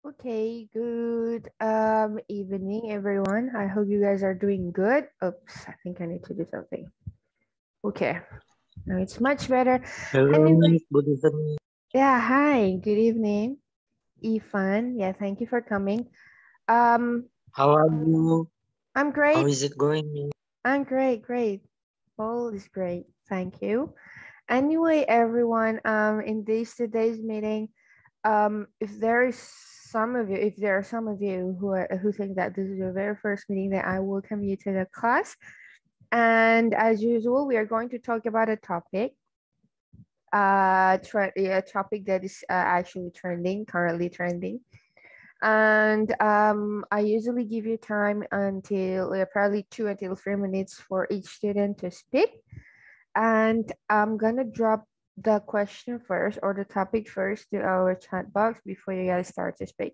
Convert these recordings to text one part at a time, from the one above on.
Okay, good evening everyone. I hope you guys are doing good. Oops, I think I need to do something. Okay, now it's much better. Hello, Anyway, Miss. Good evening. yeah, hi, good evening, Ifan. Yeah, thank you for coming. Um, How are you? I'm How great. is it going, Miss? I'm great, great. All is great. Thank you. Anyway, everyone, in today's meeting, if there is some of you, if there are some of you who think that this is your very first meeting, then I welcome you to the class. And as usual, we are going to talk about a topic, a topic that is actually trending, currently trending. And I usually give you time until probably 2 until 3 minutes for each student to speak. And I'm gonna drop the question first or the topic first to our chat box before you guys start to speak.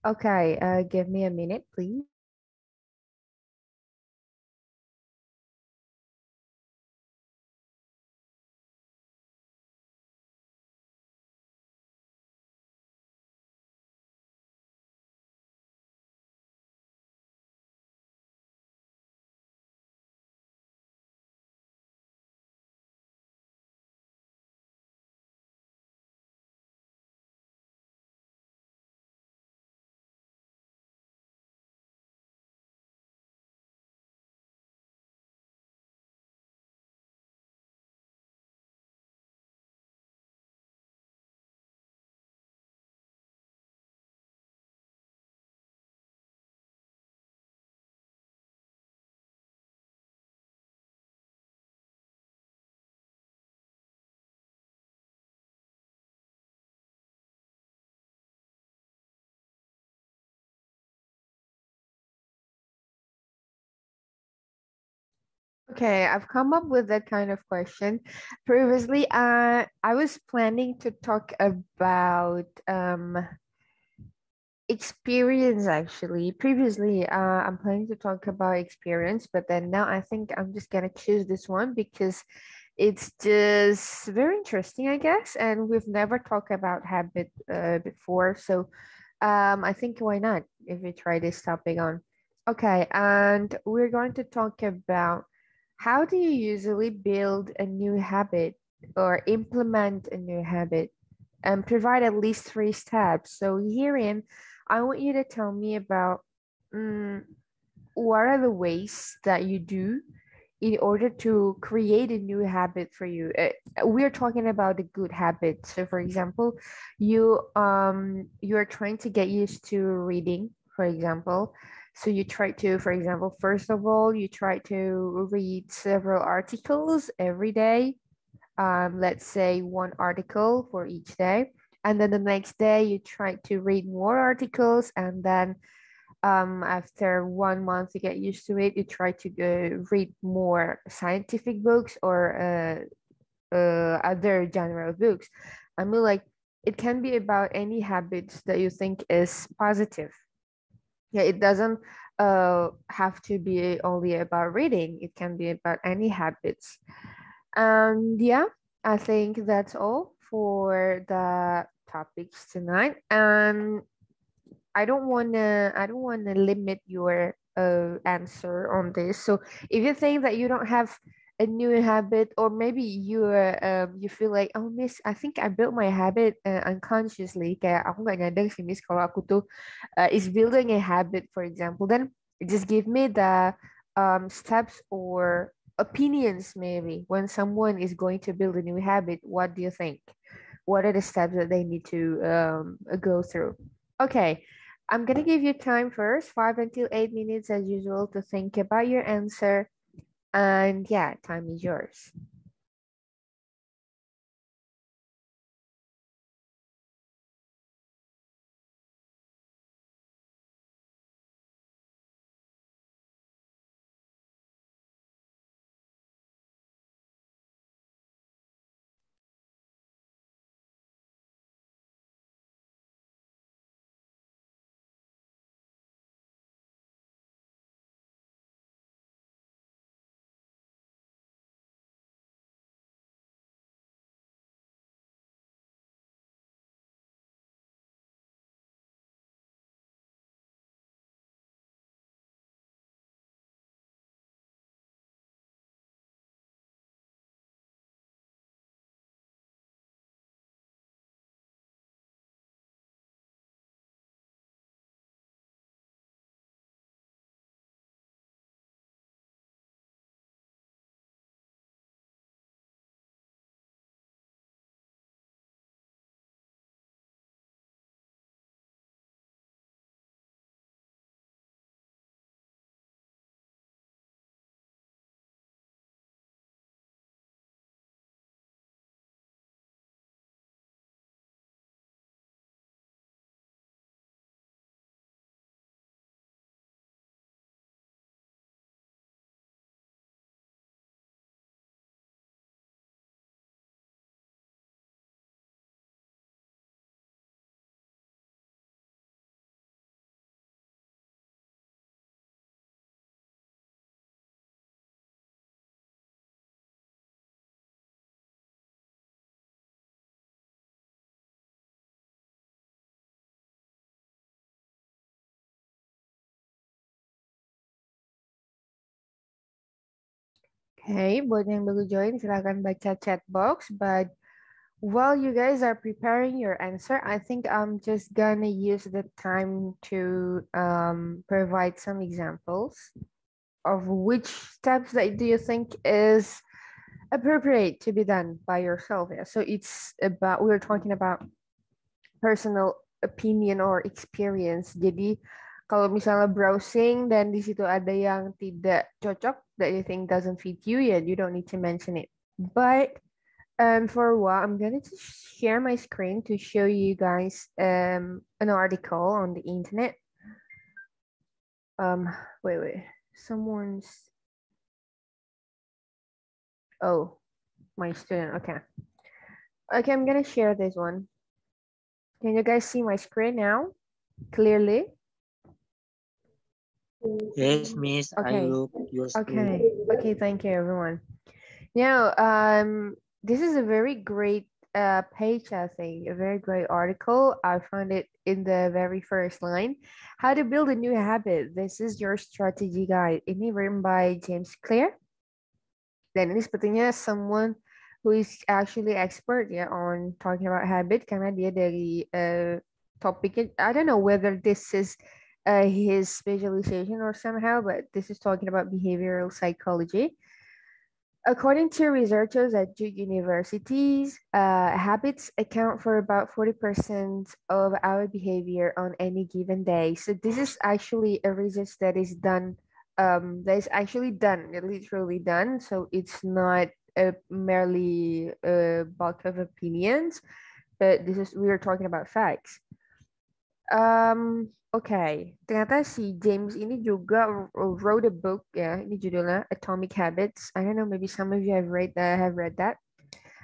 Okay, give me a minute, please. Okay, I've come up with that kind of question. Previously, I was planning to talk about experience actually. Previously, I'm planning to talk about experience, but then now I think I'm just gonna choose this one because it's just very interesting, I guess, and we've never talked about habit before, so I think why not if we try this topic on. Okay, and we're going to talk about how do you usually build a new habit or implement a new habit and provide at least 3 steps. So herein, I want you to tell me about mm, what are the ways that you do in order to create a new habit for you. We're talking about the good habits. So for example, you are trying to get used to reading, for example. So you try to, for example, first of all, you try to read several articles every day. Let's say one article for each day. And then the next day you try to read more articles, and then after 1 month you get used to it, you try to read more scientific books or other genre of books. I mean, like, it can be about any habits that you think is positive. Yeah, it doesn't have to be only about reading, it can be about any habits. And yeah, I think that's all for the topics tonight. And I don't wanna limit your answer on this. So if you think that you don't have a new habit, or maybe you feel like, oh miss, I think I built my habit unconsciously, kayak aku nggak nyadar sih miss kalau aku tuh is building a habit, for example, then just give me the steps or opinions. Maybe when someone is going to build a new habit, what do you think? What are the steps that they need to go through? Okay, I'm gonna give you time first, 5 until 8 minutes as usual, to think about your answer. And yeah, time is yours. Hey, buat yang baru join, silakan baca chat box. But while you guys are preparing your answer, I think I'm just gonna use the time to provide some examples of which steps that do you think is appropriate to be done by yourself. Yeah. So it's about, we're talking about personal opinion or experience. Jadi kalau misalnya browsing dan di situ ada yang tidak cocok that you think doesn't fit you, yeah, you don't need to mention it. But for a while, I'm going to share my screen to show you guys an article on the internet. Wait, someone's, oh, my student, okay. Okay, I'm gonna share this one. Can you guys see my screen now clearly? Yes, Miss. I Okay. look your screen. Okay, thank you everyone. Now, this is a very great page, I think, a very great article. I found it in the very first line. How to build a new habit. This is your strategy guide. Ini written by James Clear. Dan ini sepertinya someone who is actually expert ya on talking about habit karena dia dari topiknya. I don't know whether this is his specialization or somehow, but this is talking about behavioral psychology. According to researchers at Duke universities, habits account for about 40% of our behavior on any given day. So this is actually a research that is done, literally done. So it's not merely a bulk of opinions, but we are talking about facts. Okay, ternyata si James ini juga wrote a book ya. Ini judulnya Atomic Habits. I don't know, maybe some of you have read that.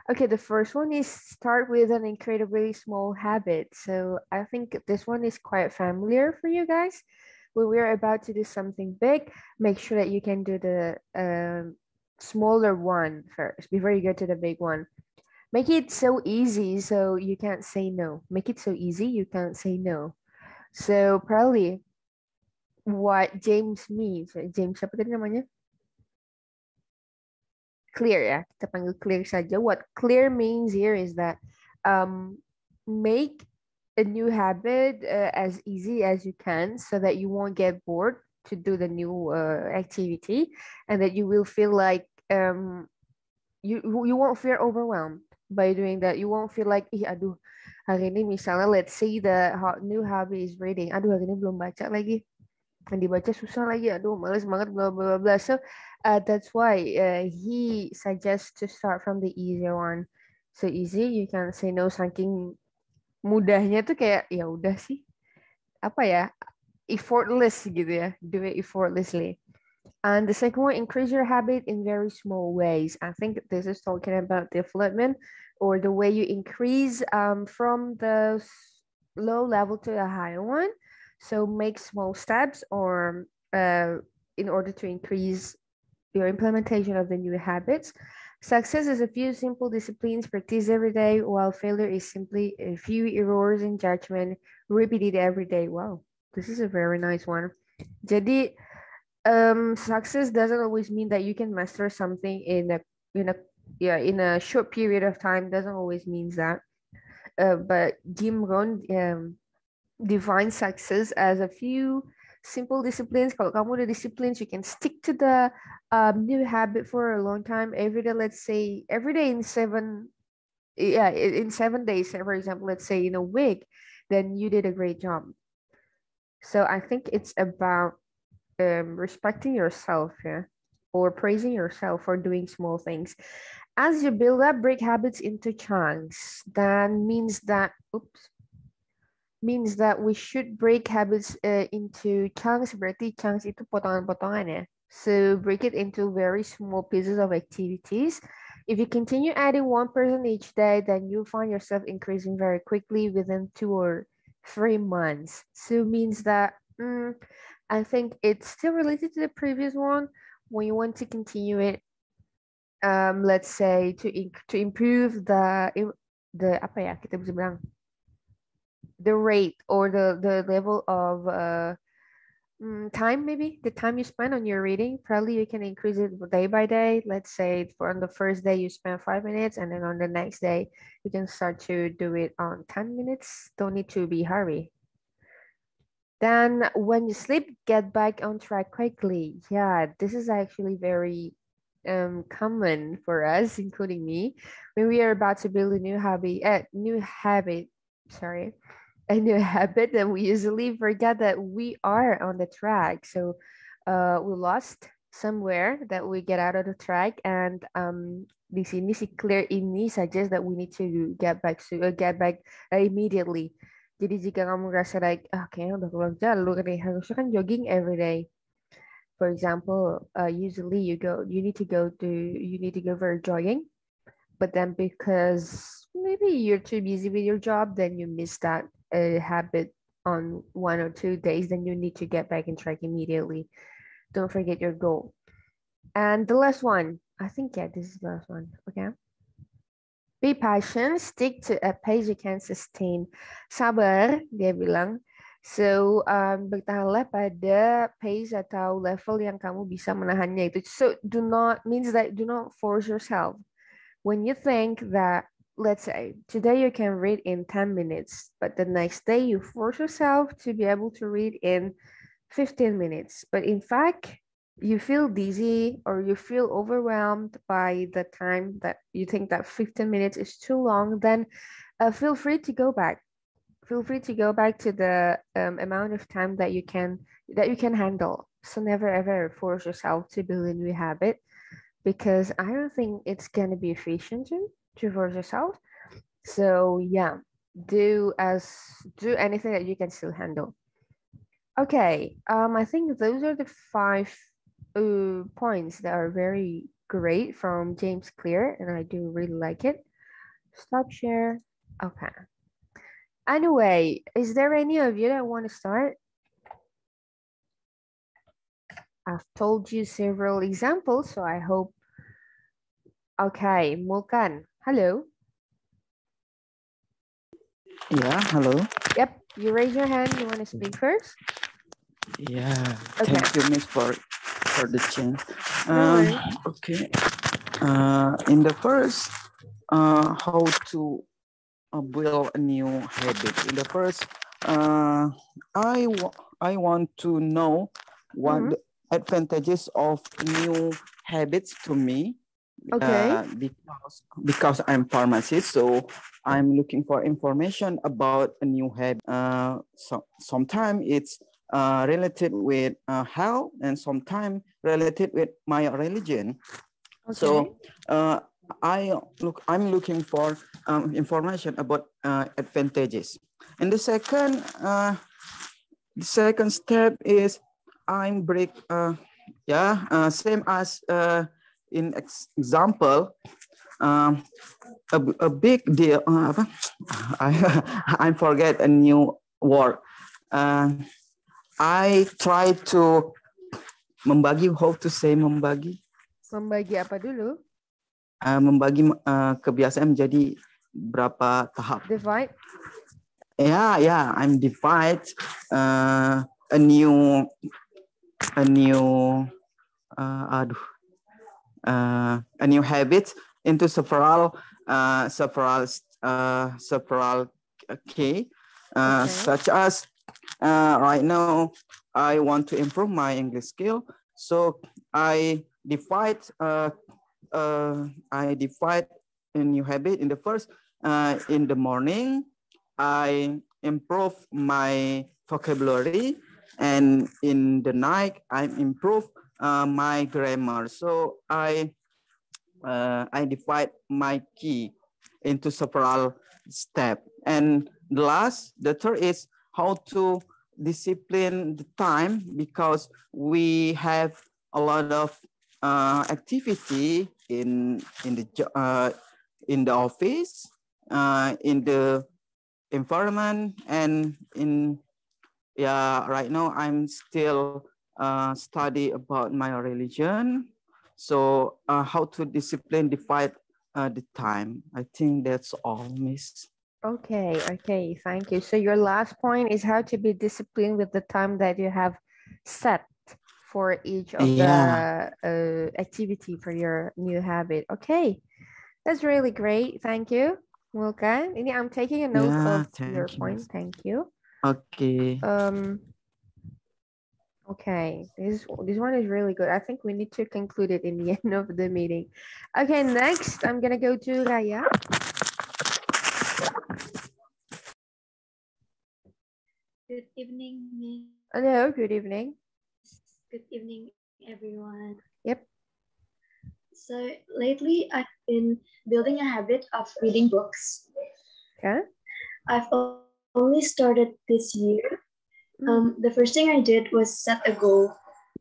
Okay, the first one is start with an incredibly small habit. So I think this one is quite familiar for you guys. When we're about to do something big, make sure that you can do the smaller one first before you go to the big one. Make it so easy so you can't say no. Make it so easy you can't say no. So probably what James means, James siapa tadi namanya? Clear ya, kita panggil clear saja. What clear means here is that make a new habit as easy as you can so that you won't get bored to do the new activity and that you will feel like you won't feel overwhelmed by doing that. You won't feel like, ih aduh, hari ini misalnya let's say the new hobby is reading. Aduh, hari ini belum baca lagi. Yang dibaca susah lagi. Aduh, males banget, bla bla bla. So that's why he suggests to start from the easier one. So easy, you can say no, saking mudahnya tuh kayak ya udah sih. Apa ya? Effortless gitu ya. Do it effortlessly. And the second one, increase your habit in very small ways. I think this is talking about development or the way you increase from the low level to a higher one. So make small steps or in order to increase your implementation of the new habits. Success is a few simple disciplines practiced every day, while failure is simply a few errors in judgment repeated every day. Wow, this is a very nice one. Jadi success doesn't always mean that you can master something in a short period of time. Doesn't always means that. But Jim Rohn defines success as a few simple disciplines. Kalau kamu ada disciplines, you can stick to the new habit for a long time. Every day, let's say every day in 7 days, for example, let's say in a week, then you did a great job. So I think it's about respecting yourself, yeah, or praising yourself for doing small things. As you build up, break habits into chunks. That means that we should break habits into chunks. Berarti chunks itu potongan-potongan ya. So break it into very small pieces of activities. If you continue adding 1% each day, then you'll find yourself increasing very quickly within 2 or 3 months. So it means that I think it's still related to the previous one. When you want to continue it, let's say to improve the apa ya kita bisa bilang the rate or the level of time, maybe the time you spend on your reading. Probably you can increase it day by day. Let's say for on the first day you spend 5 minutes, and then on the next day you can start to do it on 10 minutes. Don't need to be hurry. Then when you sleep, get back on track quickly. Yeah, this is actually very common for us, including me, when we are about to build a sorry, a new habit, then we usually forget that we are on the track. So we lost somewhere that we get out of the track, and di sini si clear ini suggests that we need to get back immediately. Jadi jika kamu merasa like, kayaknya udah keluar jalur nih, harusnya kan jogging every day. For example, usually you need to go for jogging, but then because maybe you're too busy with your job, then you miss that habit on 1 or 2 days, then you need to get back in track immediately. Don't forget your goal. And the last one, I think, yeah, this is the last one. Okay. Be patient, stick to a pace you can sustain. Sabar, dia bilang. So, bertahanlah pada pace atau level yang kamu bisa menahannya itu. So, do not force yourself. When you think that, let's say, today you can read in 10 minutes, but the next day you force yourself to be able to read in 15 minutes. But in fact, you feel dizzy or you feel overwhelmed by the time that you think that 15 minutes is too long, then feel free to go back. Feel free to go back to the amount of time that you can handle. So never ever force yourself to build a new habit, because I don't think it's gonna be efficient to force yourself. So yeah, do anything that you can still handle. Okay, I think those are the 5 points that are very great from James Clear, and I do really like it. Stop share. Okay. Anyway, is there any of you that want to start? I've told you several examples, so I hope. Okay, Mulkan. Hello. Yeah, hello. Yep, you raise your hand. You want to speak first? Yeah, okay. Thank you, Miss, for the chance. Okay. In the first, how to build a new habit. In the first, I want to know what the advantages of new habits to me. Okay. Because I'm pharmacist, so I'm looking for information about a new habit. Sometimes it's related with health, and sometimes related with my religion. Okay. So I'm looking for information about advantages. And the second step is I'm same as in example, a big deal. I forget a new word. I try to membagi. How to say membagi? Membagi apa dulu? Membagi kebiasaan menjadi berapa tahap? Divide. Yeah. I'm divide a new habit into several key, such as right now I want to improve my English skill, so I divide a new habit. In the first, in the morning, I improve my vocabulary, and in the night, I improve my grammar. So I divide my key into several steps. And the third is how to discipline the time, because we have a lot of activity in the office, in the environment, and right now I'm still study about my religion. So how to divide the time. I think that's all, Miss. Okay, thank you. So your last point is how to be disciplined with the time that you have set for each of Yeah. the activity for your new habit. Okay, that's really great. Thank you, Mulkan. Ini I'm taking a note Yeah, of thank your you, point. Miss. Thank you. Okay. Okay, this one is really good. I think we need to conclude it in the end of the meeting. Okay, next I'm gonna go to Raya. Good evening, Miss. Hello, good evening. Good evening, everyone. Yep. So lately, I've been building a habit of reading books. Okay. I've only started this year. The first thing I did was set a goal.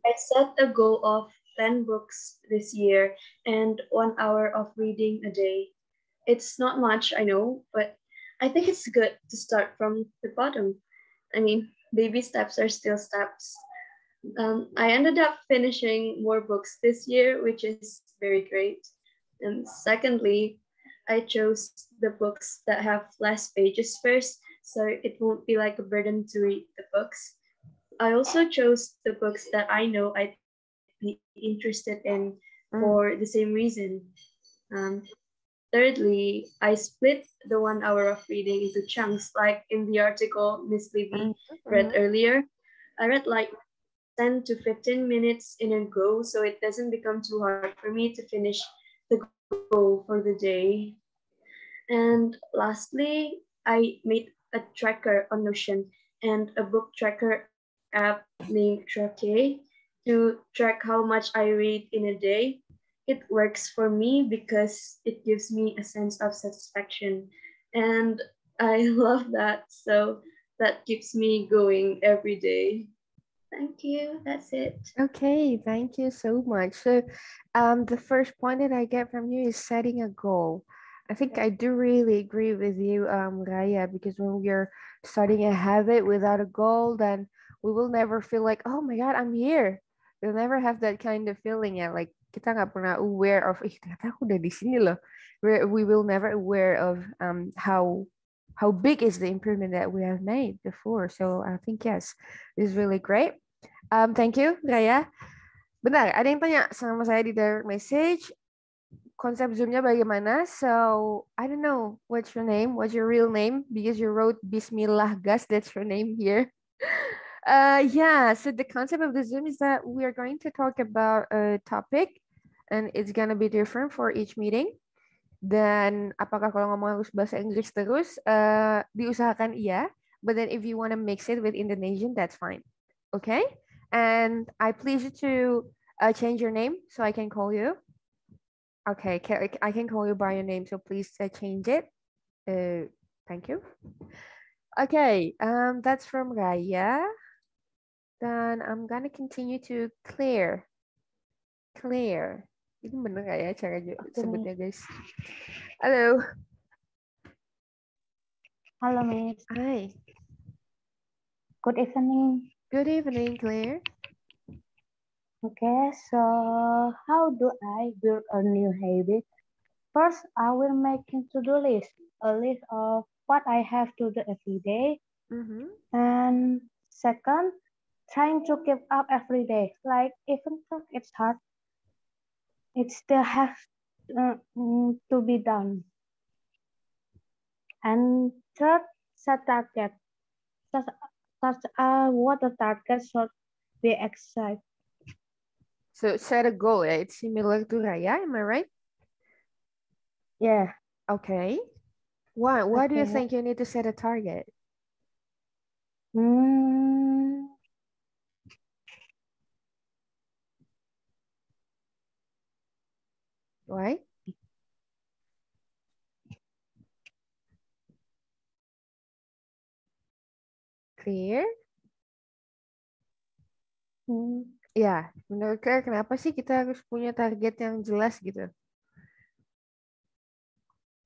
I set a goal of 10 books this year and 1 hour of reading a day. It's not much, I know, but I think it's good to start from the bottom. I mean, baby steps are still steps. I ended up finishing more books this year, which is very great. And secondly, I chose the books that have less pages first, so it won't be like a burden to read the books. I also chose the books that I know I'd be interested in for the same reason. Thirdly, I split the 1 hour of reading into chunks, like in the article Miss Libby read earlier. I read like 10 to 15 minutes in a go, so it doesn't become too hard for me to finish the goal for the day. And lastly, I made a tracker on Notion and a book tracker app named Tracker to track how much I read in a day. It works for me because it gives me a sense of satisfaction, and I love that, so that keeps me going every day. Thank you. That's it. Okay, thank you so much. So, the first point that I get from you is setting a goal. I think I do really agree with you, Raya, because when we're starting a habit without a goal, then we will never feel like, oh my God, I'm here. We'll never have that kind of feeling ya. Like kita nggak pernah aware of, ternyata aku udah di sini loh. We will never aware of how big is the improvement that we have made before. So I think yes, this is really great. Thank you, Raya. Bentar, ada yang tanya sama saya di direct message, konsep Zoom-nya bagaimana? So, I don't know, what's your name? What's your real name? Because you wrote Bismillah Gas, that's your name here. Yeah, so the concept of the Zoom is that we are going to talk about a topic and it's gonna be different for each meeting. Dan apakah kalau ngomong harus bahasa Inggris terus, diusahakan iya, but then if you want to mix it with Indonesian, that's fine. Okay? And I please you to change your name so I can call you. Okay, I can call you by your name, so please change it. Thank you. Okay, that's from Raya. Then I'm gonna continue to Claire. Claire. Ini bener gak ya cara sebutnya, guys? Halo. Halo, Miss. Hi. Good evening. Good evening, Claire. Okay, so how do I build a new habit? First, I will make a to-do list, a list of what I have to do every day. And second, trying to keep up every day. Like even though it's hard, it still has to be done. And third, set target. What the target should be exact. So set a goal. It's similar to Raya, am I right? Yeah. Okay. Why do you think you need to set a target? Why? Clear? Ya, menurut Claire, kenapa sih kita harus punya target yang jelas gitu?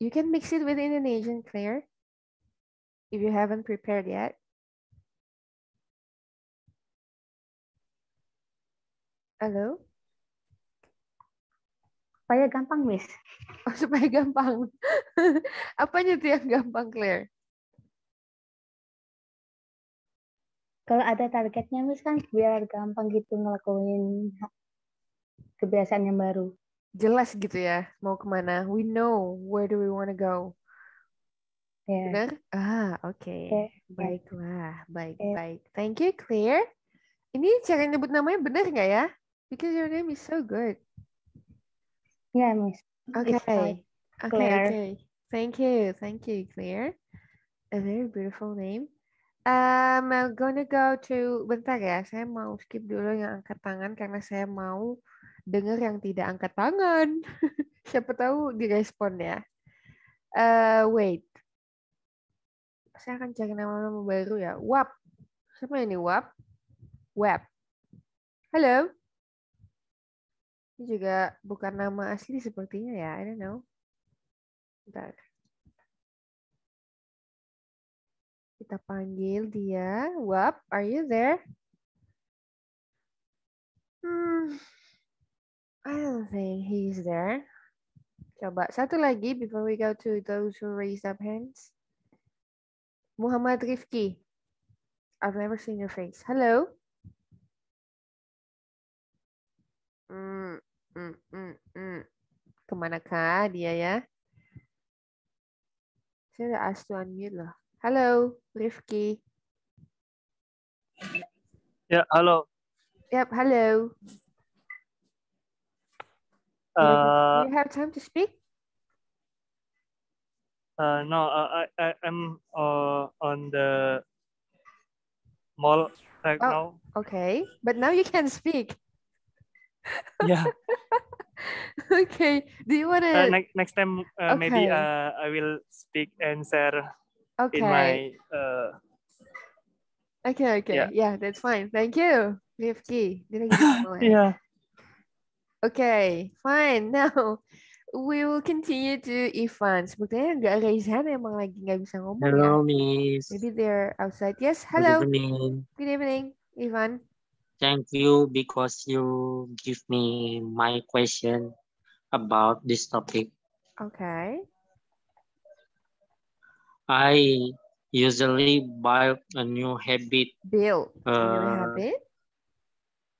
You can mix it with Indonesian, Claire, if you haven't prepared yet. Halo? Supaya gampang, Miss. Oh, supaya gampang. Apanya tuh yang gampang, Claire? Kalau ada targetnya, Miss, kan biar gampang gitu ngelakuin kebiasaan yang baru. Jelas gitu ya, mau kemana. We know where do we want to go. Ya. Benar? Oke. Oke. Baiklah, Oke. baik. Thank you, Claire. Ini cara nyebut namanya benar nggak ya? Because your name is so good. Ya, Miss. Okay. It's like Okay, Claire. okay. Thank you, Claire. A very beautiful name. I'm gonna go to, bentar ya, saya mau skip dulu yang angkat tangan karena saya mau dengar yang tidak angkat tangan. Siapa tahu direspon ya. Wait. Saya akan cari nama-nama baru ya. Wap. Siapa ini Wap? Web. Halo. Ini juga bukan nama asli sepertinya ya. I don't know. Bentar. Kita panggil dia. Wap, are you there? I don't think he's there. Coba satu lagi before we go to those who raised up hands. Muhammad Rifki. I've never seen your face. Hello. Kemanakah dia ya? Saya udah ask to unmute loh. Halo, Rifki. Ya, halo. Yep, hello. Do you have time to speak? No, I'm on the mall right now. Okay, but now you can speak. Yeah. Okay. Do you want to? Next time, maybe I will speak and share in my. Okay. Yeah, that's fine. Thank you, Rifki. Yeah. Okay, fine. Now we will continue to Ivan. Sepertinya nggak raise hand, emang lagi nggak bisa ngomong ya. Hello, Miss. Maybe they're outside. Yes, hello. Good evening. Good evening, Ivan. Thank you because you give me my question about this topic. Okay. I usually build a new habit. Build a new habit.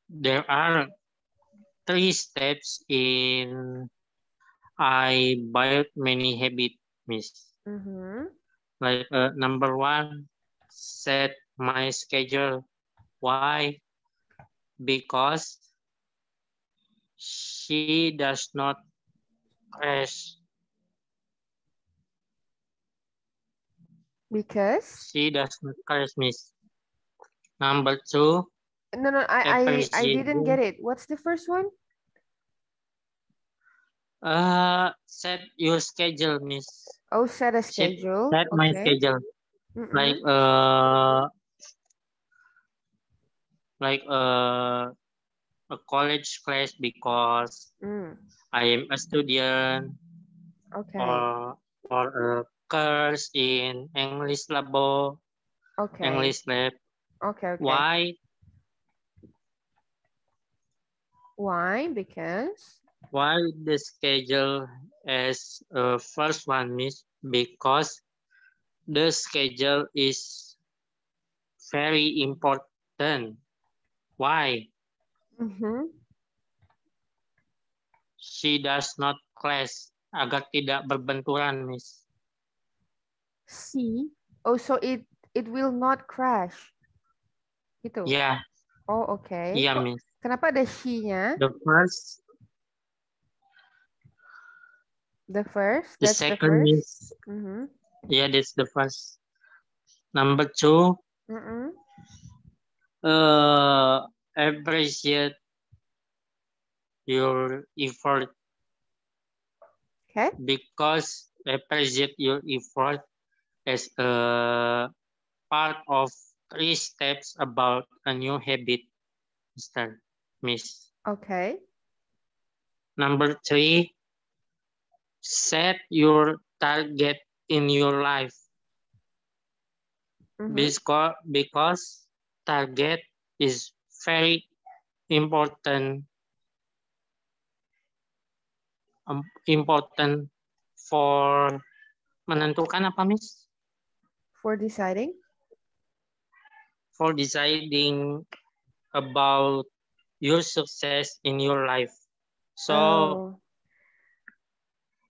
There are 3 steps in I build many habits, Miss. Like number 1, set my schedule. Why? Because she does not crash. Because? She does not crash, Miss. Number 2. No, I didn't get it. What's the first one? Set your schedule, Miss. Oh, set a schedule. Set my schedule. Like a college class because I am a student. Okay. Or a course in English lab. Okay. English lab. Okay. Why? Why? Because? Why the schedule as first one, Miss? Because the schedule is very important. Why? She does not clash. Agar tidak berbenturan, Miss. She? Oh, so it will not crash. Gitu. Yeah. Oh, okay. Iya, Miss. Kenapa ada she-nya? The first. The first. The That's second, the Miss. first. Yeah, that's the first. Number 2. Appreciate your effort. Okay. Because appreciate your effort as a part of 3 steps about a new habit, Miss. Okay. Number 3, set your target in your life. Because target is very important for menentukan apa, Miss? For deciding? for deciding about your success in your life. So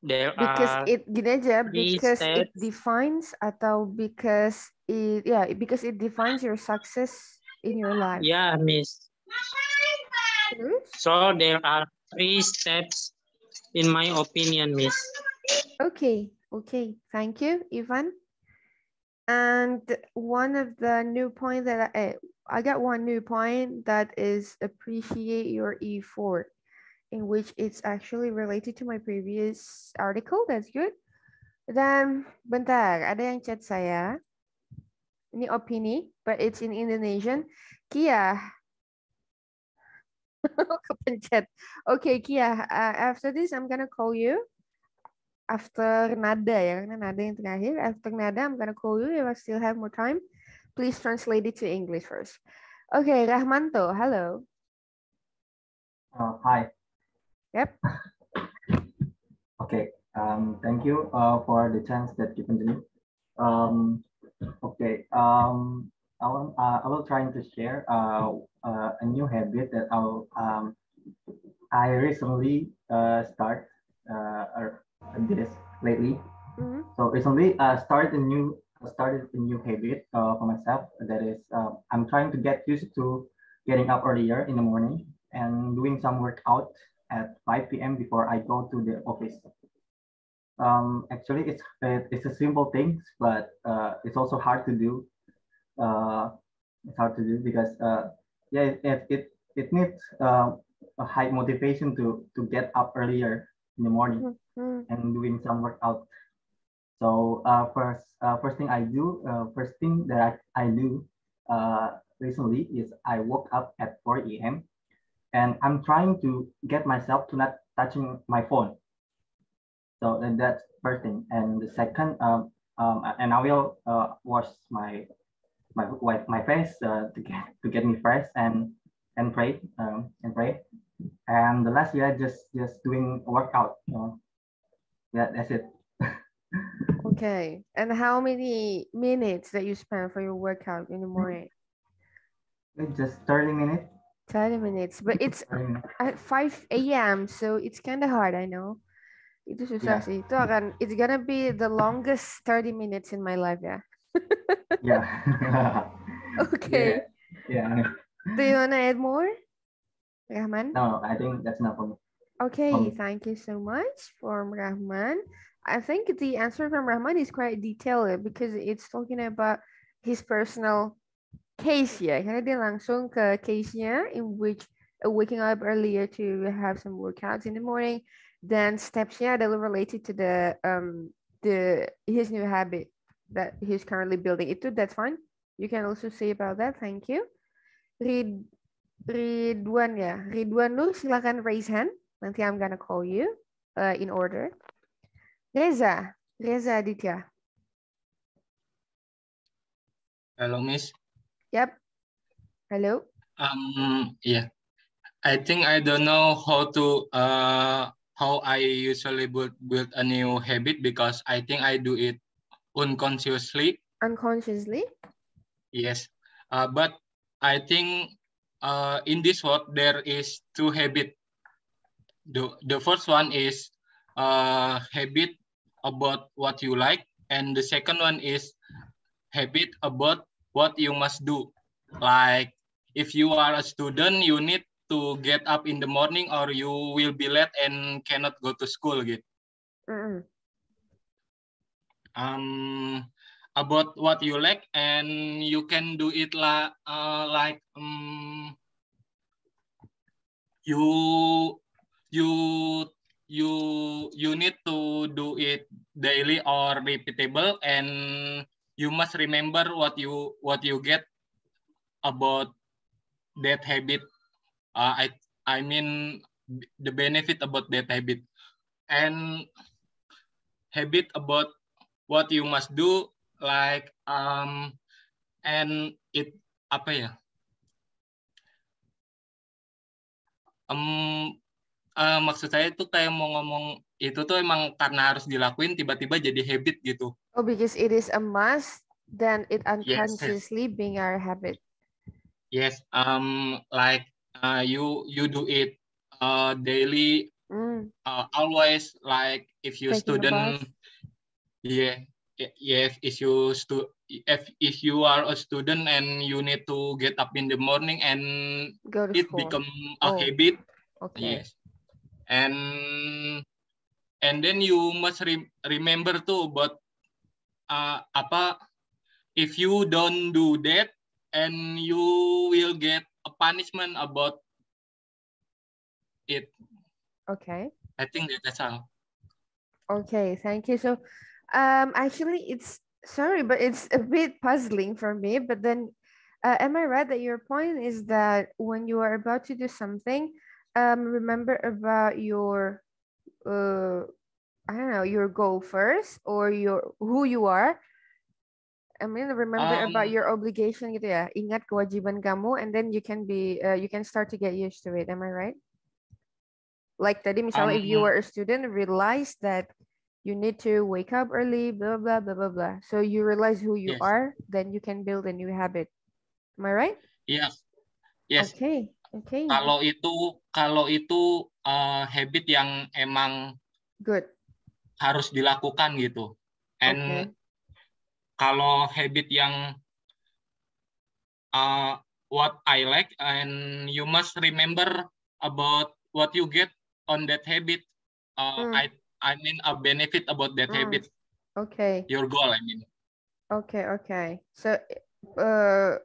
there because are it gini aja, 3 because it steps. defines atau because because it defines your success in your life. Yeah, Miss. Terus? So there are 3 steps in my opinion, Miss. Okay, thank you, Ivan. And one of the new point that I got one new point that is appreciate your effort, in which it's actually related to my previous article. That's good. Dan bentar, ada yang chat saya. Ini opini, but it's in Indonesian. Kia. Kepencet. Okay, Kia. After this, I'm gonna call you. After nada ya, karena nada yang terakhir. After nada, I'm gonna call you if I still have more time. Please translate it to English first. Okay, Rahmanto, hello. Hi. Yep. Okay. Thank you for the chance that given to me. Okay. I will try to share a new habit that I recently start this lately. So recently started a new habit for myself. That is, I'm trying to get used to getting up earlier in the morning and doing some workout at 5 p.m. before I go to the office. Actually, it's a simple thing, but it's also hard to do. It's hard to do because yeah, it needs a high motivation to get up earlier in the morning and doing some workout. So first thing that I do recently is I woke up at 4 a.m. and I'm trying to get myself to not touching my phone. So that's first thing. And the second, and I will wash my face to get me fresh and pray. And the last year just doing a workout. Yeah, that's it. Okay. And how many minutes that you spend for your workout in the morning? Just 30 minutes. 30 minutes. But it's at 5 a.m. So it's kind of hard, I know. Itu susah sih. Itu it's gonna be the longest 30 minutes in my life, ya. Yeah. Okay. Yeah. Do you wanna add more, Rahman? No, I think that's enough for me. Okay, thank you so much from Rahman. I think the answer from Rahman is quite detailed because it's talking about his personal case ya. Karena dia langsung ke case-nya in which waking up earlier to have some workouts in the morning. Then steps-nya adalah related to his new habit that he's currently building. That's fine. You can also say about that. Thank you. Ridwan ya. Ridwan Nur, silakan raise hand. Nanti I'm gonna call you in order. Reza Aditya. Hello, Miss. Yep. Hello. Yeah. I think I don't know how I usually build a new habit because I think I do it unconsciously. Unconsciously? Yes. But I think in this world there is 2 habits. The first one is habit about what you like, and the second one is habit about what you must do. Like if you are a student, you need to get up in the morning or you will be late and cannot go to school gitu. About what you like, and you can do it you need to do it daily or repeatable, and you must remember what you get about that habit. I mean the benefit about that habit, and habit about what you must do, like and it apa ya? Maksud saya itu kayak mau ngomong itu tuh emang karena harus dilakuin tiba-tiba jadi habit gitu. Oh, because it is a must, then it unconsciously Yes. being our habit. Yes. Like you do it daily. Always like if you Taking a bus. student. Yeah. Yes. If you are a student and you need to get up in the morning and Go to it school. become a Oh, habit. okay. Yes. And then you must remember too, but if you don't do that, and you will get a punishment about it. Okay. I think that's all. Okay, thank you. So, actually, it's sorry, but it's a bit puzzling for me. But then, am I right that your point is that when you are about to do something, remember about your, I don't know, your goal first or your who you are. I mean, remember about your obligation gitu ya. Ingat kewajiban kamu, and then you can start to get used to it. Am I right? Like tadi misalnya if you were a student, realize that you need to wake up early, blah, blah, blah, blah, blah. So you realize who you Yes. are, then you can build a new habit. Am I right? Yes. Yes. Okay. Okay. Kalau itu habit yang emang Good. harus dilakukan gitu. And Okay. kalau habit yang what I like, and you must remember about what you get on that habit. I mean a benefit about that habit. Okay. Your goal, I mean. Okay. Okay. So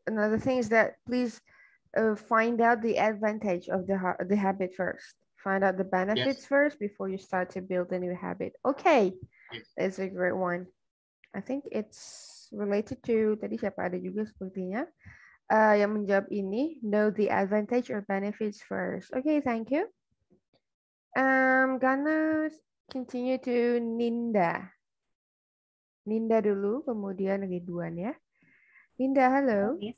another thing is that please find out the advantage of the habit first. Find out the benefits first before you start to build a new habit. Okay. Yes. That's a great one. I think it's related to tadi siapa ada juga sepertinya. Yang menjawab ini, know the advantage or benefits first. Okay, thank you. I'm gonna continue to Ninda. Ninda dulu, kemudian Ridwan ya. Ninda, hello. Yes.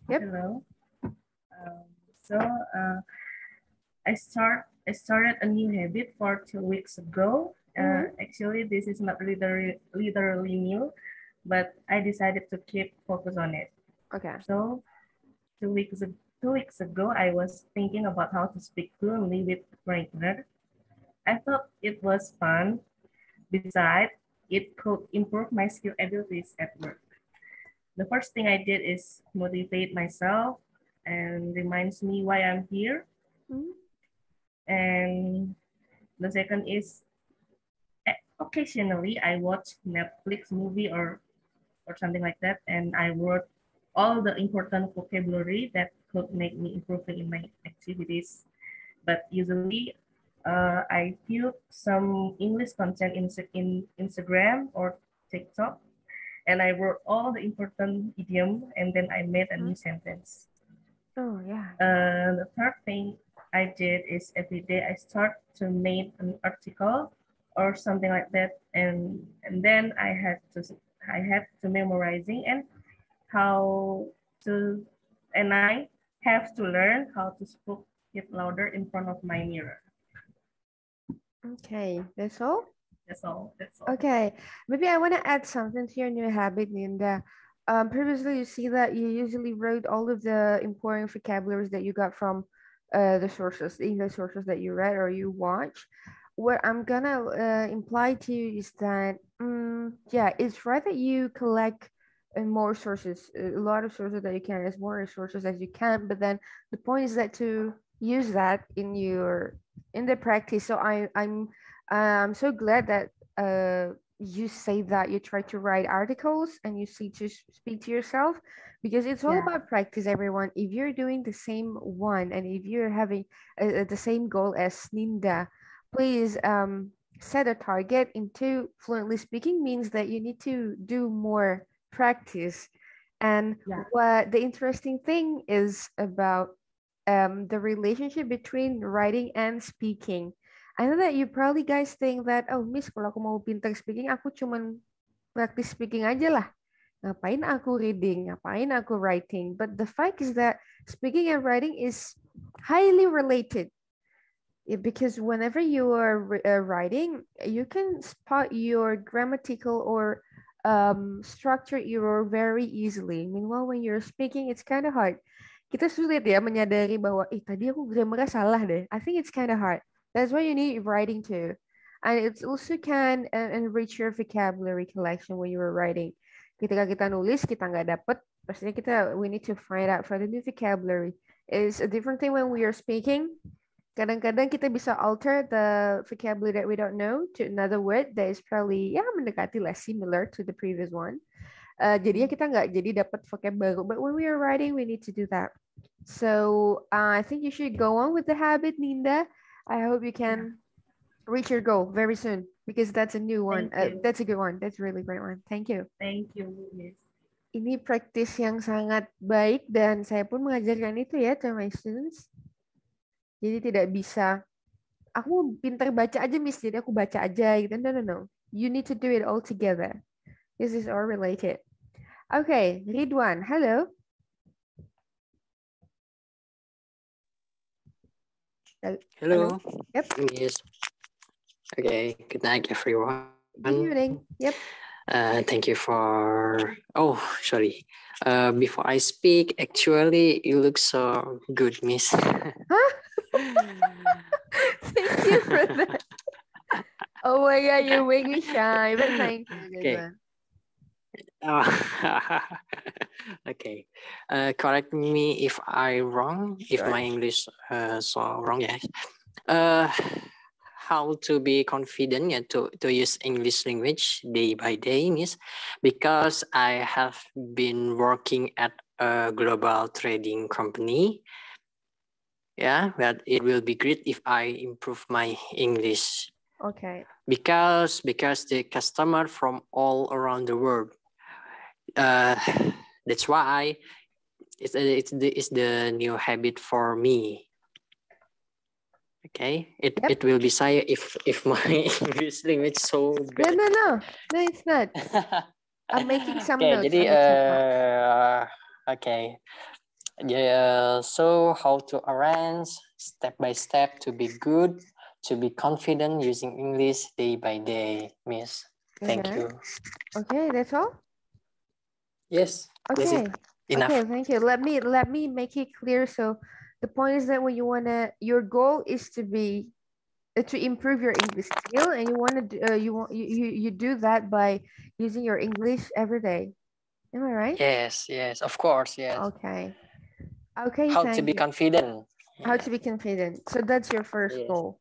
Yep. Hello. I started a new habit 2 weeks ago. Actually, this is not literally new, but I decided to keep focus on it. Okay. So 2 weeks ago, I was thinking about how to speak fluently with partner. I thought it was fun. Besides, it could improve my skill abilities at work. The first thing I did is motivate myself and reminds me why I'm here. And the second is occasionally I watch Netflix movie or something like that, and I wrote all the important vocabulary that could make me improving in my activities. But usually I view some English content in Instagram or TikTok, and I wrote all the important idiom, and then I made a new sentence. Oh, yeah. The third thing I did is every day I start to make an article or something like that, and then I had to memorizing and I have to learn how to speak it louder in front of my mirror. Okay, that's all? That's all. Okay, maybe I want to add something to your new habit, Ninda. Previously, you see that you usually wrote all of the important vocabularies that you got from the English sources that you read or you watch. What I'm gonna imply to you is that, yeah, it's right that you collect more sources, a lot of sources that you can, as more resources as you can. But then the point is that to use that in the practice. So I'm so glad that you say that you try to write articles and you see to speak to yourself, because it's all about practice, everyone. If you're doing the same one and if you're having the same goal as Ninda, please set a target into fluently speaking means that you need to do more practice. And what the interesting thing is about the relationship between writing and speaking. I know that you probably guys think that, oh Miss, kalau aku mau pintar speaking, aku cuman practice speaking aja lah. Ngapain aku reading, ngapain aku writing. But the fact is that speaking and writing is highly related. Because whenever you are writing, you can spot your grammatical or structure error very easily. Meanwhile, when you're speaking, it's kind of hard. kita sulit ya menyadari bahwa tadi aku grammarnya salah deh. I think it's kind of hard. That's why you need writing too. And it also can enrich your vocabulary collection when you were writing. Ketika kita nulis, kita nggak dapet, pastinya we need to find out for the new vocabulary. It's a different thing when we are speaking. Kadang-kadang kita bisa alter the vocabulary that we don't know to another word that is probably mendekati less similar to the previous one. Jadinya kita nggak jadi dapat vocab baru. But when we are writing, we need to do that. So I think you should go on with the habit, Ninda. I hope you can reach your goal very soon because that's a new one. That's a good one. That's a really great one. Thank you. Thank you, Miss. Ini praktis yang sangat baik dan saya pun mengajarkan itu ya to my students. Jadi tidak bisa, aku pintar baca aja Miss, jadi aku baca aja gitu. No. You need to do it all together. This is all related. Okay, Ridwan, hello. Hello. Yep. Yes. Okay. Good night, everyone. Good evening. Yep. Thank you for. Oh, sorry. Before I speak, actually, you look so good, Miss. Huh? Thank you for that. Oh my God, you make me shy. But thank you. Okay. Okay. Correct me if I wrong. If my English so wrong, yes. How to be confident to use English language day by day, Miss, because I have been working at a global trading company. Yeah, but it will be great if I improve my English. Okay. Because the customer from all around the world. That's why it's the new habit for me. Okay, it will be say if my English language so bad. No, it's not. I'm making some okay, notes. Jadi okay. Yeah, so how to arrange step by step to be good, to be confident using English day by day, Miss. Thank you. Okay, that's all? Yes. Okay. That's it. Enough. Okay, thank you. Let me make it clear. So the point is that when your goal is to improve your English skill, and you do that by using your English every day. Am I right? Yes, of course, yes. Okay. Okay. How to be confident. How to be confident. So that's your first goal.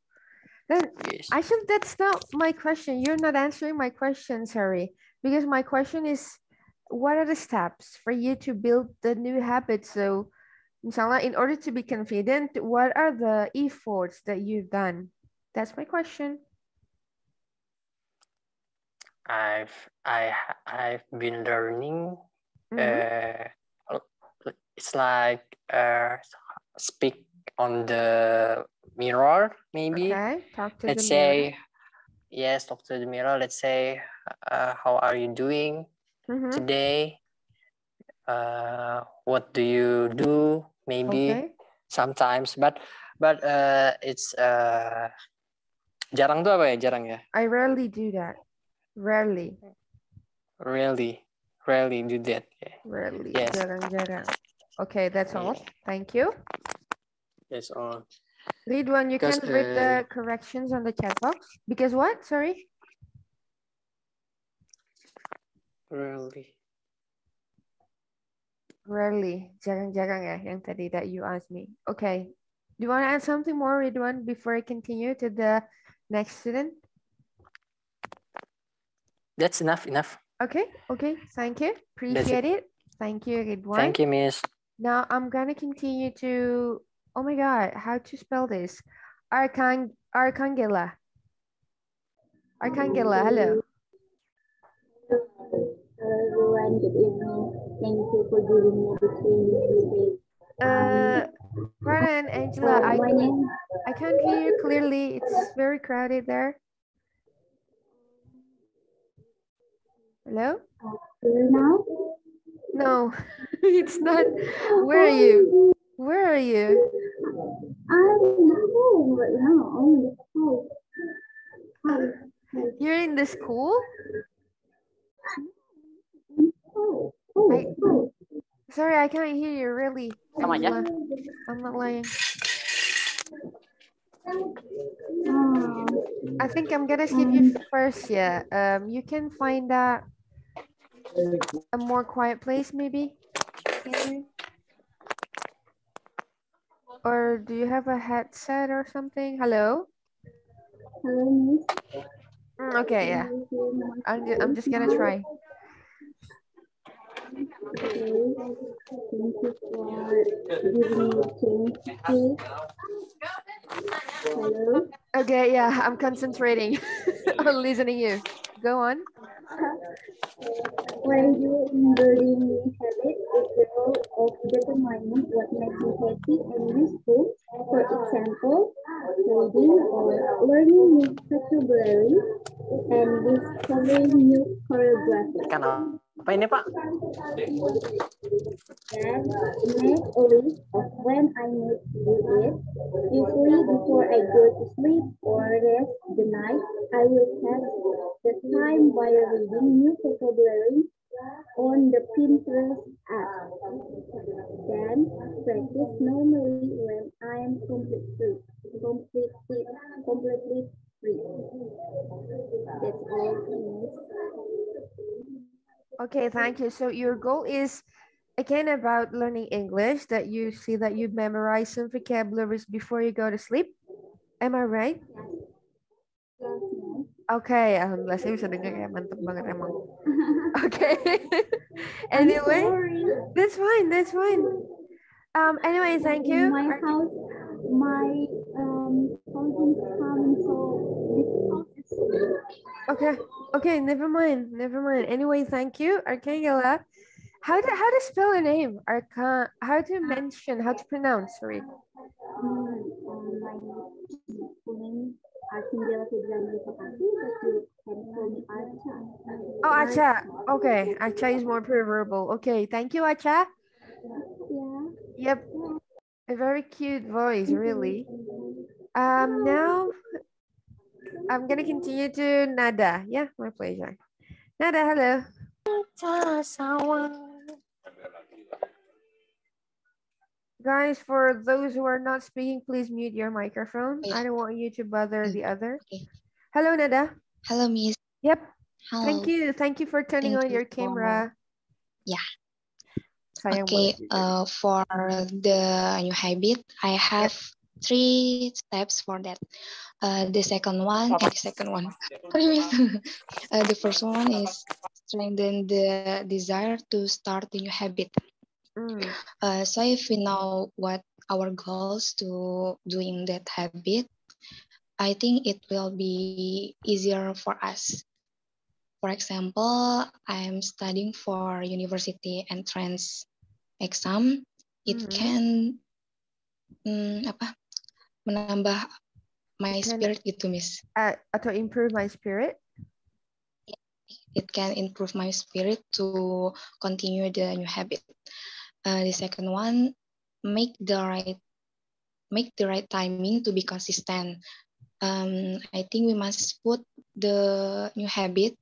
Then actually that's not my question. You're not answering my question, sorry. Because my question is, what are the steps for you to build the new habits? So misalnya, in order to be confident, what are the efforts that you've done? That's my question. I've been learning. It's like speak on the mirror, maybe. Okay, talk to Let's the say, mirror. yes, talk to the mirror. Let's say, how are you doing today? What do you do? Maybe sometimes, but it's jarang tuh apa ya? Jarang ya? I rarely do that. Rarely do that. Yeah. Rarely. Yes. Jarang. Okay, that's all. Thank you. That's all. Ridwan, you can read the corrections on the chat box. Because what? Sorry? Rarely. Jarang-jarang ya yang tadi that you asked me. Okay. Do you want to add something more, Ridwan, before I continue to the next student? That's enough. Okay. Thank you. Appreciate it. Thank you, Ridwan. Thank you, Miss. Now I'm gonna continue to, oh my God, how to spell this? Arkangela, hello. Everyone, good evening. Thank you for giving me the chance. Pardon, Angela, I can't hear you clearly. It's very crowded there. Hello? Clear now? No, it's not. Where are you? I'm home right now. You're in the school? Sorry, I can't hear you really. Sama aja. I'm not lying. I think I'm gonna skip you first, yeah. You can find a more quiet place, maybe. Or do you have a headset or something? Hello? Hello, Miss. Okay, yeah. I'm just gonna try. Okay. Thank you for giving me a chance to. Hello. Okay, yeah, I'm concentrating on listening you. Go on. When you in building new habits, it's the role of determining what makes you happy and useful. For example, reading or learning new vocabulary and discovering new choreography. Ikan apa ini, Pak? Then make a list of when I need to do it. Usually before I go to sleep or rest the night, I will have the time by reading new vocabulary on the Pinterest app. Then practice normally when I am completely free. That's all. Okay, thank you. So your goal is again about learning English, that you see that you memorize some vocabularies before you go to sleep. Am I right? Okay, alhamdulillah saya bisa dengar ya, mantep banget emang. Okay. Anyway, that's fine, that's fine. Anyway, thank you. My house, my house is coming, so this house is. Okay, okay, never mind, never mind. Anyway, thank you, Arkangela. How to spell a name? How to mention? How to pronounce? Sorry. My name Arkangela Fedrani Pakati, but you can call me Archa. Oh, Acha. Okay, Acha is more preferable. Okay, thank you, Acha. Yeah. Yep, a very cute voice, really. Now I'm gonna continue to Nada. Yeah, my pleasure. Nada, hello. Guys, for those who are not speaking, please mute your microphone. I don't want you to bother the other. Hello, Nada. Hello, Miss. Yep. Hello. Thank you for turning on your camera. Yeah. Sayang Okay. banget. For the new habit, I have 3 steps for that. The second one. The first one is strengthen the desire to start the new habit. So if we know what our goals to doing that habit, I think it will be easier for us. For example, I'm studying for university entrance exam. It can menambah my spirit gitu, Miss. Atau improve my spirit? It can improve my spirit to continue the new habit. The second one, make the right timing to be consistent. I think we must put the new habit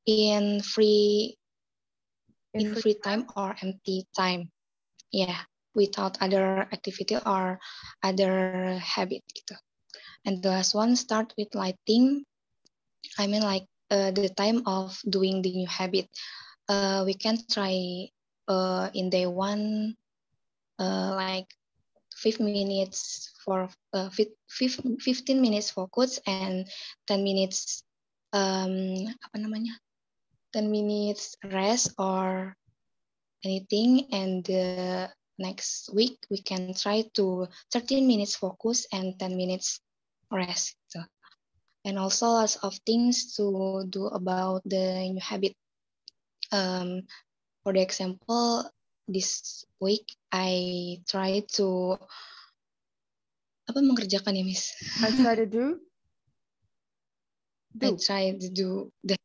in free time or empty time. Yeah, without other activity or other habit gitu. And the last one, start with lighting. I mean like the time of doing the new habit. We can try in day one, like 15 minutes for 15 minutes focus and 10 minutes 10 minutes rest or anything, and the next week we can try to 13 minutes focus and 10 minutes rest. So, and also lots of things to do about the new habit. For the example, this week I try to mengerjakan ya, Miss? I try to do? I try to do the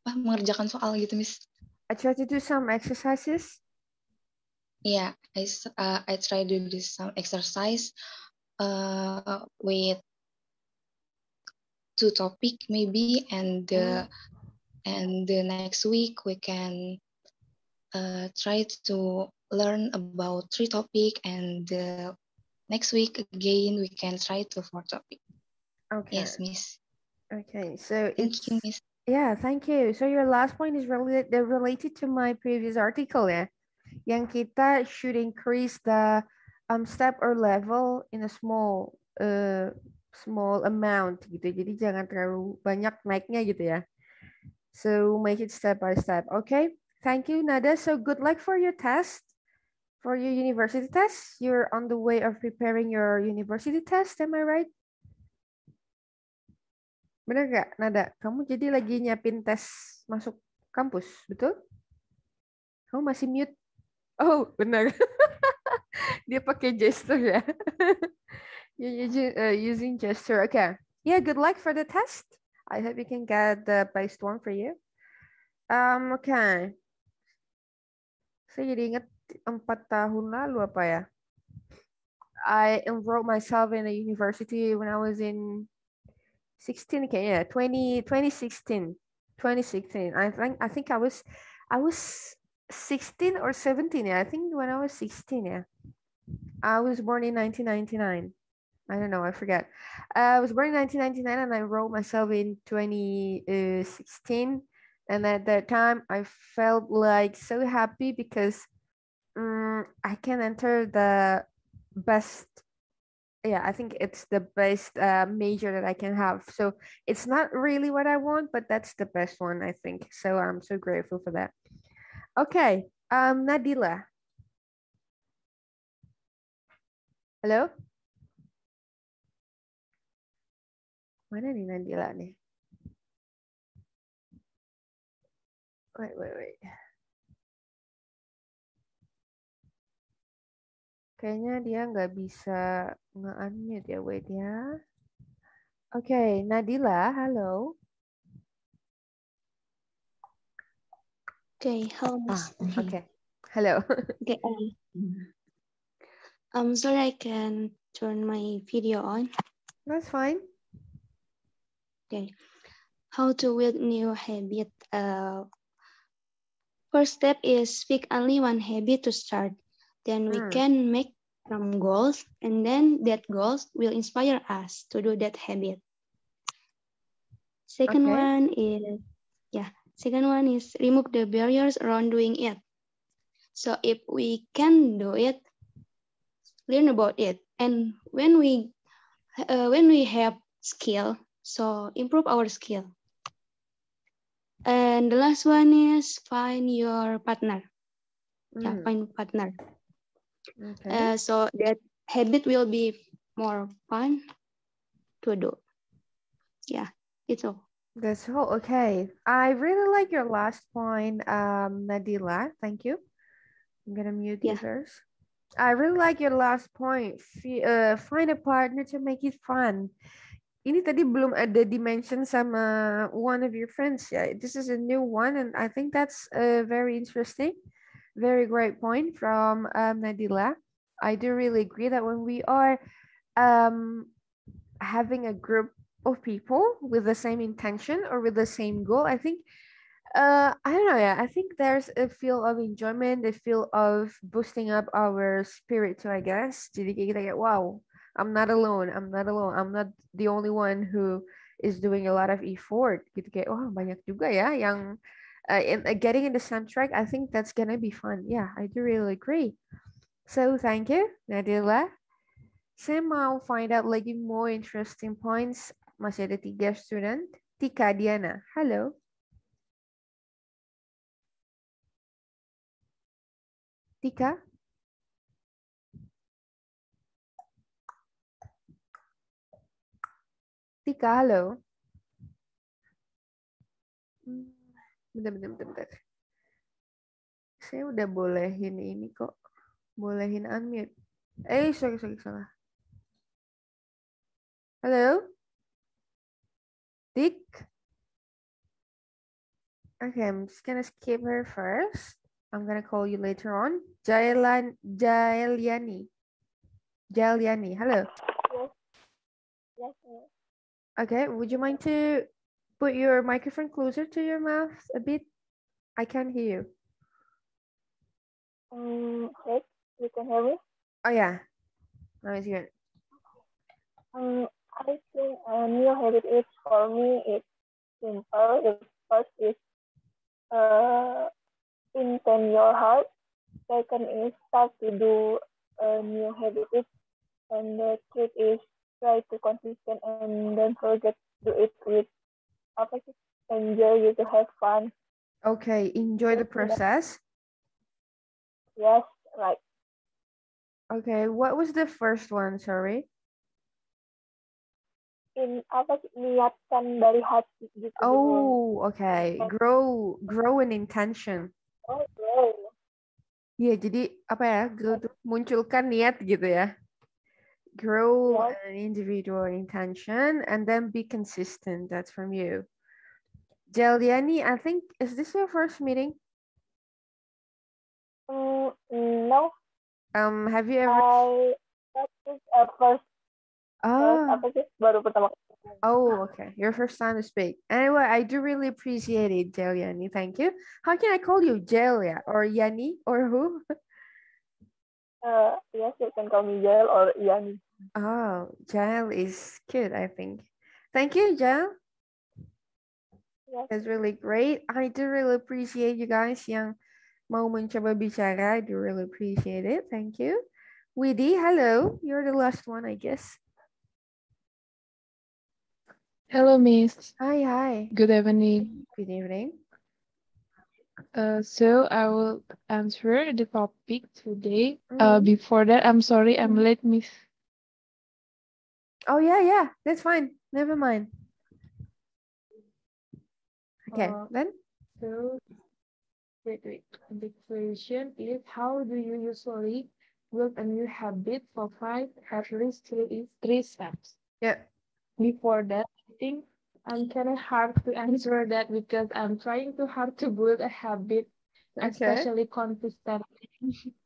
mengerjakan soal gitu, Miss. I try to do some exercises. Yeah, I try to do some exercise with 2 topic maybe, and the next week we can try to learn about 3 topic, and next week again we can try to 4 topic. Okay. Yes, Miss. Okay, so Thank you, Miss. yeah, thank you. So your last point is related to my previous article ya. Yang kita should increase the step or level in a small amount gitu. Jadi jangan terlalu banyak naiknya gitu ya. So make it step by step. Okay. Thank you, Nada. So good luck for your test. For your university test. You're on the way of preparing your university test, am I right? Bener gak, Nada? Kamu jadi lagi nyiapin tes masuk kampus, betul? Kamu masih mute? Oh, benar. Dia pakai gesture ya. You're using gesture. Okay. Yeah, good luck for the test. I hope you can get the best one for you. Okay. Saya jadi ingat 4 tahun lalu apa ya? I enrolled myself in a university when I was in 16, okay, yeah, 2016. I think I was 16 or 17. Yeah, I think when I was 16. Yeah, I was born in 1999. I don't know, I forget. I was born in 1999 and I enrolled myself in 2016. And at that time, I felt like so happy because I can enter the best. Yeah, I think it's the best major that I can have. So it's not really what I want, but that's the best one, I think. So I'm so grateful for that. Okay, Nadila. Hello? Mana nih Nadila nih? Wait. Kayaknya dia nggak bisa nge-unmute ya, wait ya. Okay, Nadila, hello. Okay, hello, Miss. Okay, hello. Okay, I'm sorry, I can turn my video on. That's fine. Okay, how to build new habit. First step is pick only one habit to start. Then we can make some goals, and then that goals will inspire us to do that habit. Second one is remove the barriers around doing it. So if we can do it, learn about it, and when we have skill, so improve our skill. And the last one is find your partner. Yeah, find partner. Okay. So that habit will be more fun to do. Yeah, it's all. That's all. Okay. I really like your last point, Nadila. Thank you. I'm gonna mute you first. I really like your last point. Find a partner to make it fun. Ini tadi belum ada dimension sama one of your friends ya. This is a new one, and I think that's very interesting. Very great point from Nadila. I do really agree that when we are having a group of people with the same intention or with the same goal, I think I don't know, yeah, I think there's a feel of enjoyment, a feel of boosting up our spirit too, I guess. Jadi kayak kita kayak wow, I'm not alone, I'm not the only one who is doing a lot of effort gitu, kayak wah banyak juga ya yang getting in the same track. I think that's gonna be fun. Yeah, I do really agree. So thank you, Nadila. Saya mau find out lagi more interesting points. Masih ada 3 student. Tika Diana, halo. Tika? Tika, halo. Bentar. Saya udah bolehin ini kok. Bolehin unmute. Sorry, salah. Hello? Tik? Okay, I'm just gonna skip her first. I'm gonna call you later on. Jailiani, hello. Yes. Okay, would you mind to put your microphone closer to your mouth a bit? I can't hear you. can hear me? Oh yeah, now it's good. I think a new habit is for me it's simple. The first is intend your heart. Second is start to do a new habit. And the third is try to consistent and don't forget to do it with apa sih? Enjoy you to have fun. Okay, enjoy the process. Yes, right. Okay, what was the first one? Sorry. In apa sih? Niatkan dari hati gitu. Oh, okay. Grow an intention. Oh, wow. Iya, jadi apa ya? Grow tuh munculkan niat gitu ya. Grow Yes. an individual intention and then be consistent. That's from you. Jeliani, I think, is this your first meeting? No. Have you ever? That is a first Ah. apa sih? Baru pertama. Oh, okay. Your first time to speak. Anyway, I do really appreciate it, Jeliani. Thank you. How can I call you? Jelia or Yani or who? Yes, you can call me Jael or Yani. Oh, Jael is good, I think. Thank you, Jael. Yes. That's really great. I do really appreciate you guys yang mau mencoba bicara. I do really appreciate it. Thank you. Widi, hello. You're the last one, I guess. Hello, Miss. Hi. Good evening. Good evening. So I will answer the topic today. Before that, I'm sorry, I'm late, Miss. Oh, yeah. That's fine. Never mind. Okay, then? So, wait. The question is, how do you usually build a new habit for 5 at least 3 steps? Yeah. Before that, I think I'm kind of hard to answer that because I'm trying too hard to build a habit, especially consistently.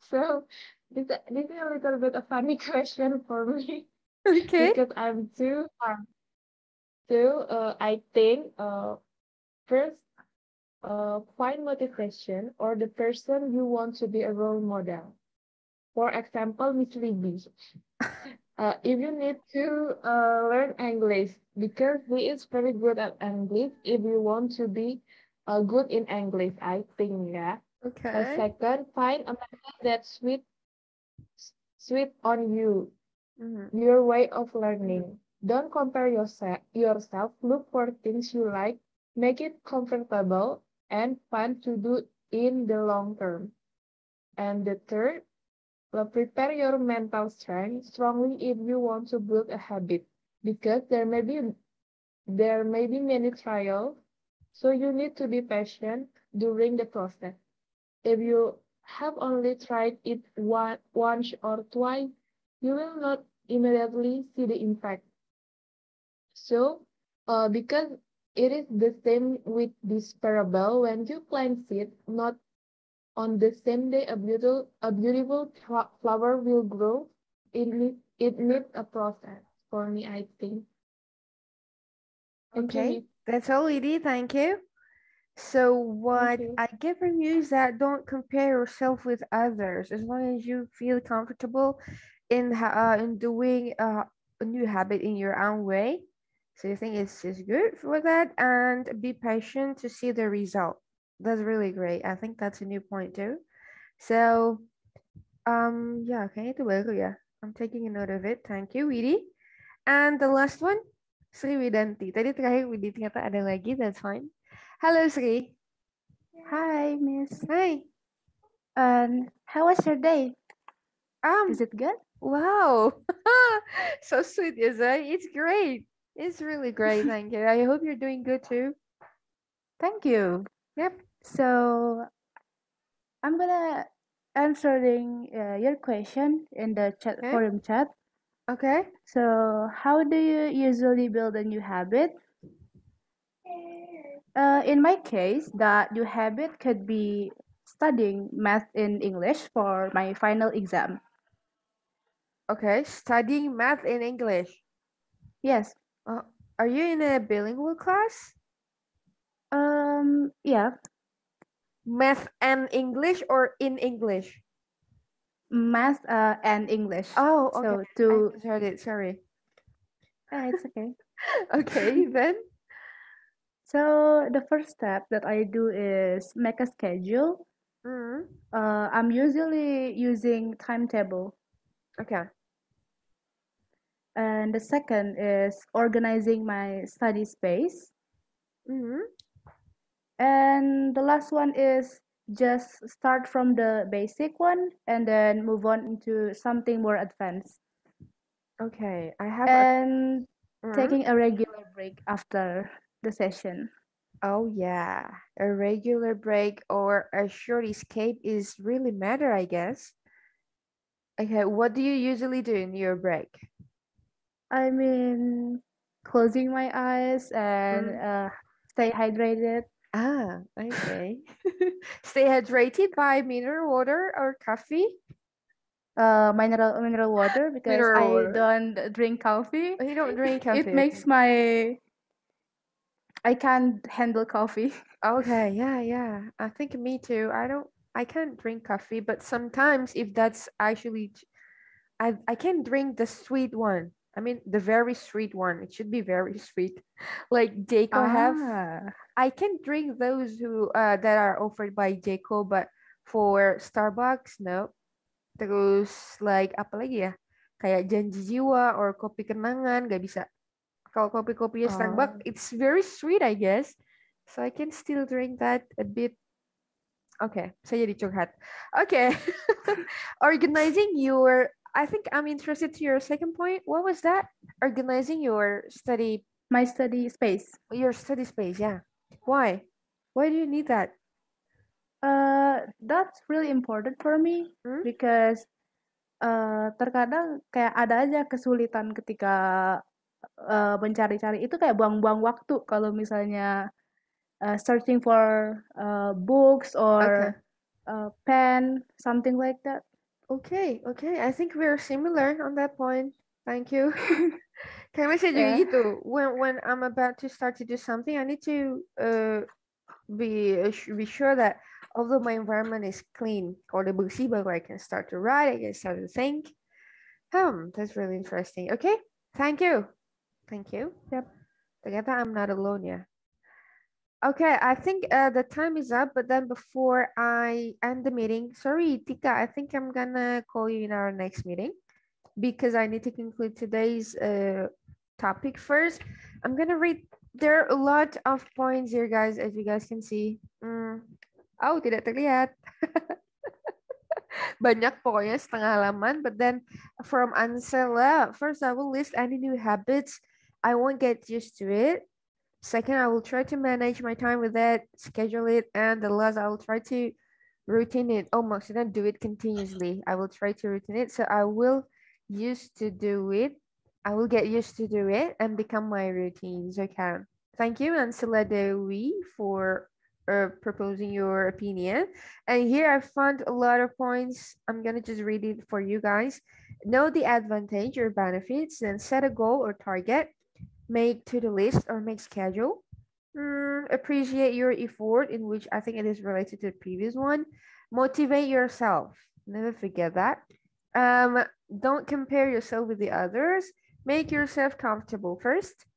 So this is a little bit a funny question for me. Okay. Because I'm too hard. So I think first find motivation or the person you want to be a role model. For example, Miss Libby. If you need to learn English, because he is very good at English, if you want to be good in English, I think, yeah. Okay. Second, find a method that suit on you, your way of learning. Don't compare yourself. Look for things you like, make it comfortable and fun to do in the long term. And the third, prepare your mental strength strongly if you want to build a habit, because there may be many trials, so you need to be patient during the process. If you have only tried it once or twice, you will not immediately see the impact. So, because it is the same with this parable, when you plant seed, not on the same day a beautiful flower will grow. It needs a process for me, I think. Thank Okay, you. that's all, Edie. Thank you. So what I get from you is that don't compare yourself with others. As long as you feel comfortable in doing a new habit in your own way. So you think it's just good for that, and be patient to see the result. That's really great. I think that's a new point too. So yeah, kayaknya itu baru ya. I'm taking a note of it. Thank you, Widi. And the last one, Sri Widanti. Tadi terakhir Widi, ternyata ada lagi. That's fine. Hello, Sri. Hi, Miss. Hi. How was your day? Is it good? Wow. So sweet, Isa. It's great. It's really great. Thank you. I hope you're doing good too. Thank you. Yep. So I'm gonna answering your question in the chat forum chat. Okay. So how do you usually build a new habit? In my case, that new habit could be studying math in English for my final exam. Okay, studying math in English. Yes. Are you in a bilingual class? Yeah. Math and English or in English? math and English. Oh, okay. So I to misheard it. Sorry. it's okay. Okay, then. So the first step that I do is make a schedule. Mm. I'm usually using timetable. Okay. And the second is organizing my study space. Mm. And the last one is just start from the basic one and then move on into something more advanced. Okay, I have And Mm. taking a regular break after the session. Oh yeah, a regular break or a short escape is really matter, I guess. Okay, what do you usually do in your break? I mean, closing my eyes and stay hydrated. Ah, okay. Stay hydrated by mineral water or coffee? Mineral water because Mineral I water. don't drink coffee. Oh, you don't drink It coffee. makes I can't handle coffee. Okay, yeah. I think me too. I can't drink coffee, but sometimes if that's actually I can drink the sweet one. I mean the very sweet one. It should be very sweet. Like Jayco have. I can drink those who that are offered by Jayco, but for Starbucks, no. Terus like apa lagi ya? Kayak janji jiwa or kopi kenangan gak bisa. Kalau kopi-kopinya Starbucks, it's very sweet, I guess. So I can still drink that a bit. Okay, saya jadi curhat. Okay, organizing your. I think I'm interested to your second point. What was that? Organizing your study. My study space. Your study space, yeah. Why? Why do you need that? That's really important for me because terkadang kayak ada aja kesulitan ketika mencari-cari itu kayak buang-buang waktu kalau misalnya searching for books or pen, something like that. Okay. I think we're similar on that point. Thank you. Karena saya juga gitu. When I'm about to start to do something, I need to be sure that although my environment is clean, kalau udah bersih baru I can start to write, I can start to think. That's really interesting. Okay, thank you. Yep. Ternyata I'm not alone, yeah. Okay, I think the time is up, but then before I end the meeting, sorry, Tika, I think I'm gonna call you in our next meeting because I need to conclude today's topic first. I'm gonna read, there are a lot of points here, guys, as you guys can see. Oh, tidak terlihat. Banyak pokoknya setengah halaman, but then from Ansela, first I will list any new habits. I won't get used to it. Second, I will try to manage my time with that, schedule it, and the last, I will try to routine it. Oh, maksudnya do it continuously. I will try to routine it, so I will used to do it. I will get used to do it and become my routines. Okay. Thank you, Ansela Dewi, for proposing your opinion. And here I found a lot of points. I'm gonna just read it for you guys. Know the advantage or benefits, then set a goal or target. Make to-do list or make schedule. Appreciate your effort, in which I think it is related to the previous one. Motivate yourself. Never forget that. Don't compare yourself with the others. Make yourself comfortable first,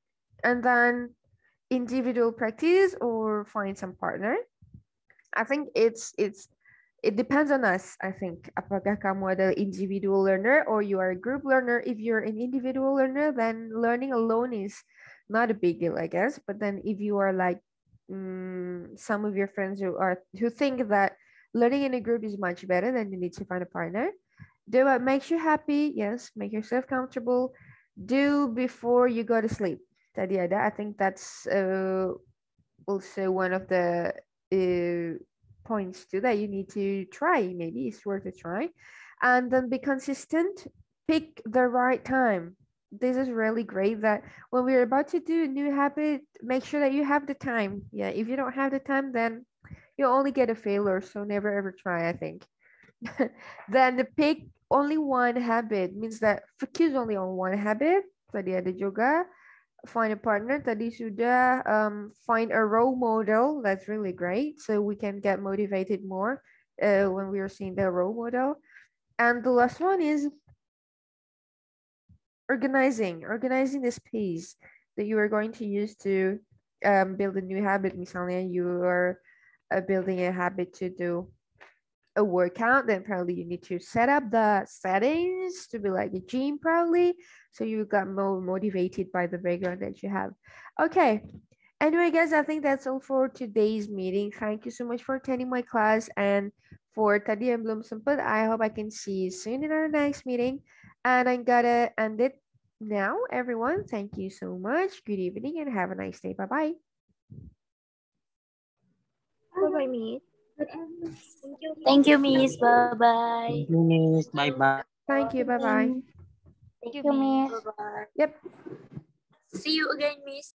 and then individual practice or find some partner. I think it depends on us. I think apakah kamu adalah individual learner or you are a group learner. If you're an individual learner, then learning alone is not a big deal, I guess. But then if you are like some of your friends who think that learning in a group is much better, then you need to find a partner. Do what makes you happy. Yes, make yourself comfortable. Do before you go to sleep. Tadi ada. I think that's also one of the points too that you need to try. Maybe it's worth a try. And then be consistent. Pick the right time. This is really great that when we're about to do a new habit, make sure that you have the time. Yeah, if you don't have the time, then you only get a failure. So never ever try, I think. Then the pick only one habit means that focus only on one habit. Tadi ada juga. Find a partner. Tadi sudah. Find a role model. That's really great. So we can get motivated more when we are seeing the role model. And the last one is organizing the space that you are going to use to build a new habit. Misalnya you are building a habit to do a workout, then probably you need to set up the settings to be like a gym probably, so you got more motivated by the background that you have. Okay, anyway guys, I think that's all for today's meeting. Thank you so much for attending my class, and for tadi yang belum sempet, I hope I can see you soon in our next meeting. And I'm gonna end it now, everyone. Thank you so much. Good evening and have a nice day. Bye bye. Bye bye, Miss. Thank you, Miss. Bye bye. Thank you, Miss. Bye-bye. Thank you. Bye bye. Thank you, Miss. Yep. See you again, Miss.